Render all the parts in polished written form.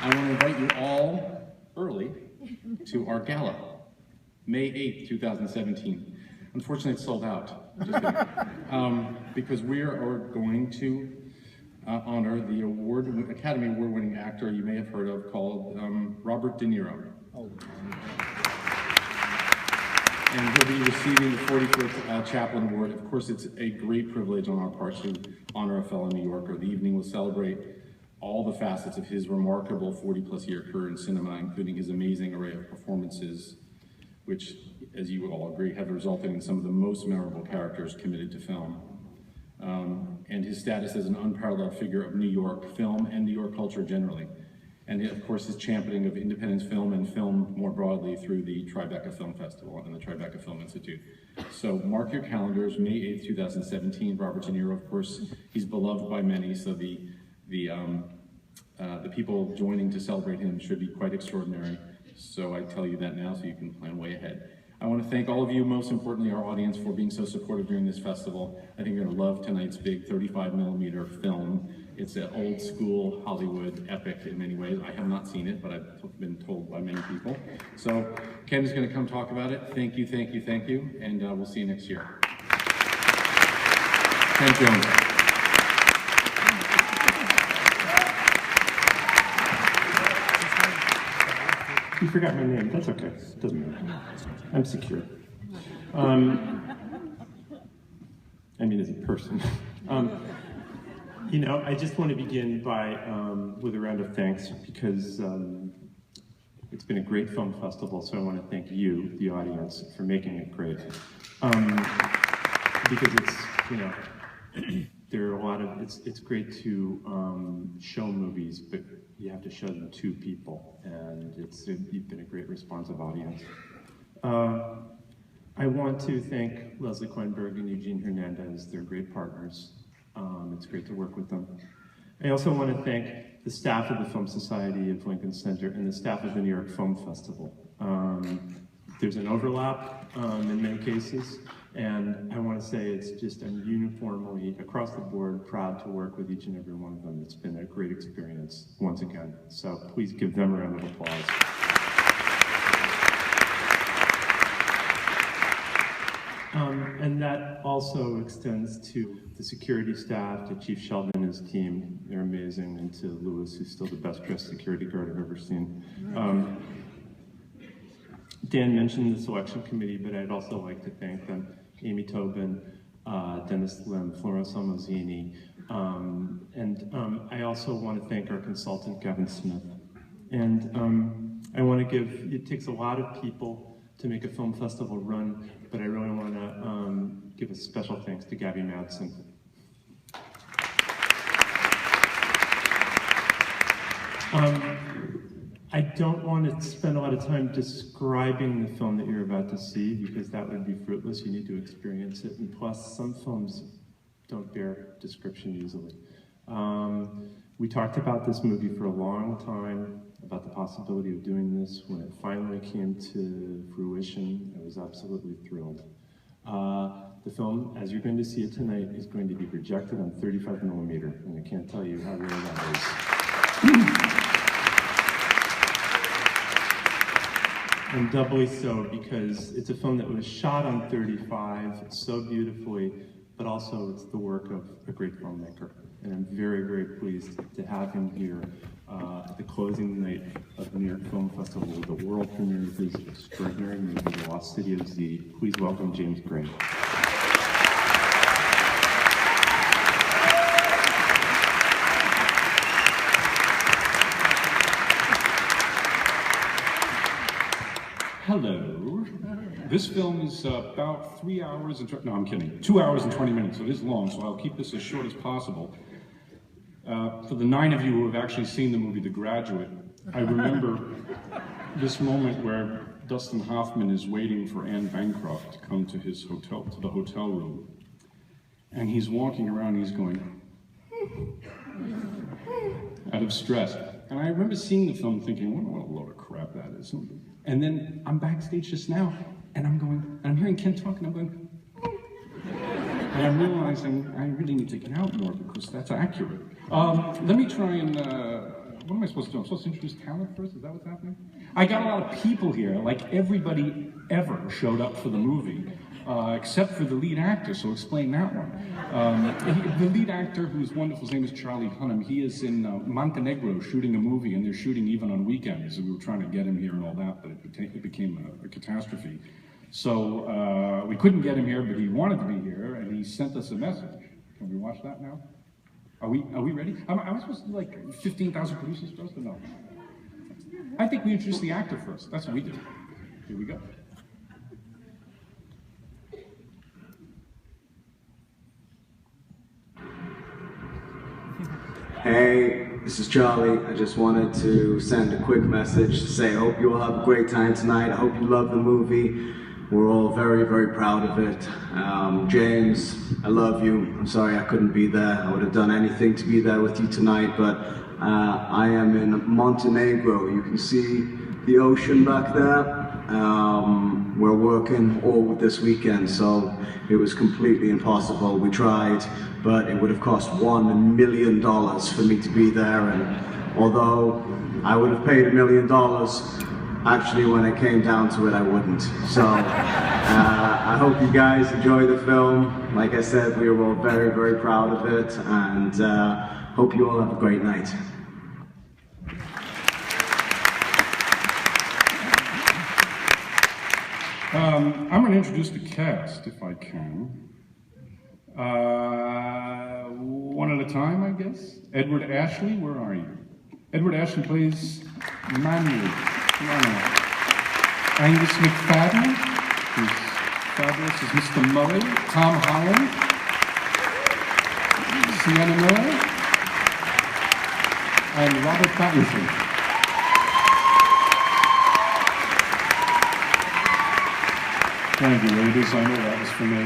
I want to invite you all early to our gala, May 8th, 2017. Unfortunately, it's sold out, just kidding. Because we are going to honor the Academy Award-winning actor you may have heard of called Robert De Niro. Oh. And he'll be receiving the 44th Chaplin Award. Of course, it's a great privilege on our part to honor a fellow New Yorker. The evening will celebrate all the facets of his remarkable 40-plus year career in cinema, including his amazing array of performances, which, as you would all agree, have resulted in some of the most memorable characters committed to film. And his status as an unparalleled figure of New York film and New York culture generally. And of course, his championing of independent film and film more broadly through the Tribeca Film Festival and the Tribeca Film Institute. So mark your calendars, May 8th, 2017. Robert De Niro, of course, he's beloved by many, so the people joining to celebrate him should be quite extraordinary. So I tell you that now so you can plan way ahead. I want to thank all of you, most importantly our audience, for being so supportive during this festival. I think you're going to love tonight's big 35mm film. It's an old school Hollywood epic in many ways. I have not seen it, but I've been told by many people. So Ken is going to come talk about it. Thank you, thank you, thank you, and we'll see you next year. Ken Jones. You forgot my name. That's okay. Doesn't matter. I'm secure. I mean, as a person. You know, I just want to begin by with a round of thanks because it's been a great film festival. So I want to thank you, the audience, for making it great. Because it's, you know, there are a lot of it's great to show movies, but you have to show them to people, and you've been a great responsive audience. I want to thank Leslie Coinberg and Eugene Hernandez. They're great partners. It's great to work with them. I also want to thank the staff of the Film Society of Lincoln Center and the staff of the New York Film Festival. There's an overlap in many cases, and I want to say it's just I'm uniformly, across the board, proud to work with each and every one of them. It's been a great experience, once again. So please give them a round of applause. And that also extends to the security staff, to Chief Sheldon and his team. They're amazing, and to Louis, who's still the best dressed security guard I've ever seen. Dan mentioned the selection committee, but I'd also like to thank them. Amy Tobin, Dennis Lim, Florence Almozini, and I also want to thank our consultant, Gavin Smith. And I want to give, it takes a lot of people to make a film festival run, but I really want to give a special thanks to Gabby Madsen. I don't want to spend a lot of time describing the film that you're about to see because that would be fruitless. You need to experience it, and plus some films don't bear description easily. We talked about this movie for a long time, about the possibility of doing this. When it finally came to fruition, I was absolutely thrilled. The film, as you're going to see it tonight, is going to be projected on 35mm, and I can't tell you how rare that is. And doubly so because it's a film that was shot on 35 so beautifully, but also it's the work of a great filmmaker. And I'm very, very pleased to have him here at the closing night of the New York Film Festival with the world premiere of his extraordinary movie, The Lost City of Z. Please welcome James Gray. Hello. This film is about 3 hours and, no, I'm kidding, 2 hours and 20 minutes. So it is long, so I'll keep this as short as possible. For the 9 of you who have actually seen the movie The Graduate, I remember this moment where Dustin Hoffman is waiting for Anne Bancroft to come to his hotel, to the hotel room. And he's walking around, he's going, out of stress. And I remember seeing the film thinking, what a load of crap that is. And then I'm backstage just now, and I'm hearing Ken talk, and I'm going, and I'm realizing I really need to get out more because that's accurate. Let me try and what am I supposed to do? I'm supposed to introduce talent first? Is that what's happening? I got a lot of people here, like everybody ever showed up for the movie, except for the lead actor, so explain that one. The lead actor, who's wonderful, his name is Charlie Hunnam. He is in Montenegro shooting a movie, and they're shooting even on weekends, and we were trying to get him here and all that, but it became a catastrophe. So we couldn't get him here, but he wanted to be here, and he sent us a message. Can we watch that now? Are we ready? Am I supposed to do like 15,000 producers first or no? I think we introduce the actor first. That's what we do. Here we go. Hey, this is Charlie. I just wanted to send a quick message to say I hope you all have a great time tonight. I hope you love the movie. We're all very, very proud of it. James, I love you. I'm sorry I couldn't be there. I would have done anything to be there with you tonight, but I am in Montenegro. You can see the ocean back there. We're working all this weekend, so it was completely impossible. We tried, but it would have cost $1 million for me to be there, and although I would have paid $1 million, actually, when it came down to it, I wouldn't. So, I hope you guys enjoy the film. Like I said, we were all very, very proud of it, and hope you all have a great night. I'm going to introduce the cast, if I can. One at a time, I guess. Edward Ashley, where are you? Edward Ashley plays Manuel. Angus McFadden, who's fabulous, is Mr. Murray. Tom Holland, Sienna Miller, and Robert Pattinson. Thank you, ladies. I know that was for me.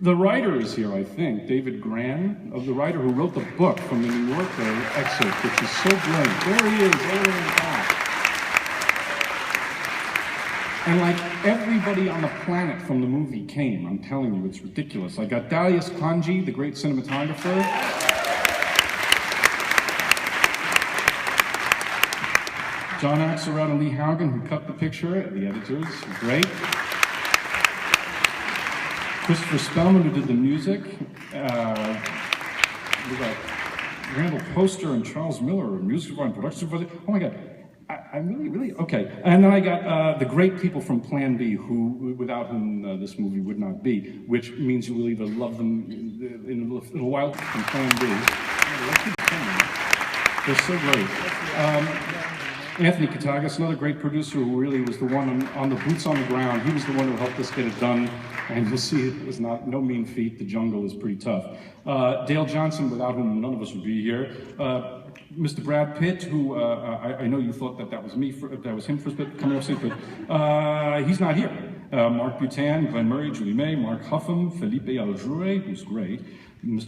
The writer is here, I think, David Gran, the writer who wrote the book from the New Yorker excerpt, which is so brilliant. There he is, over in the back. And like everybody on the planet from the movie came, I'm telling you, it's ridiculous. I got Darius Kanji, the great cinematographer. John Axelrod and Lee Haugen, who cut the picture, the editors, great. Christopher Spellman, who did the music. We got Randall Poster and Charles Miller, music supervisor and production supervisor. Oh my God, I'm really, okay. And then I got the great people from Plan B, without whom this movie would not be, which means you will either love them in a little while from Plan B. They're so great. Anthony Katagas, another great producer who really was the one on the boots on the ground. He was the one who helped us get it done. And you'll see it was no mean feat. The jungle is pretty tough. Dale Johnson, without whom none of us would be here. Mr. Brad Pitt, who I know you thought that was me, that was him first, but coming up soon, but he's not here. Mark Butan, Glenn Murray, Julie May, Mark Huffam, Felipe Aljure, who's great,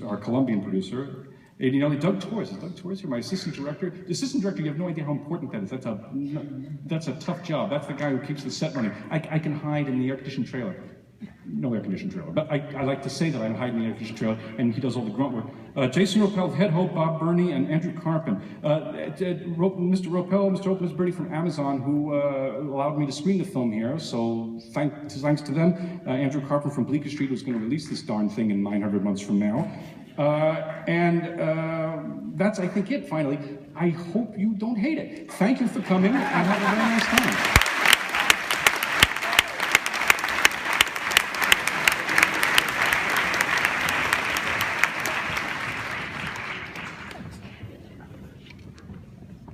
our Colombian producer. Adinelli, Doug Torres. Is Doug Torres here? My assistant director. The assistant director, you have no idea how important that is. That's a tough job. That's the guy who keeps the set running. I can hide in the air-conditioned trailer. No air-conditioned trailer, but I like to say that I hide in the air-conditioned trailer, and he does all the grunt work. Jason Ropel, Head Hope, Bob Burney, and Andrew Carpin. Mr. Ropel is Birdie from Amazon, who allowed me to screen the film here, so thanks to them. Andrew Carpin from Bleecker Street, who's going to release this darn thing in 900 months from now. That's, I think, it, finally. I hope you don't hate it. Thank you for coming, and have a very nice time.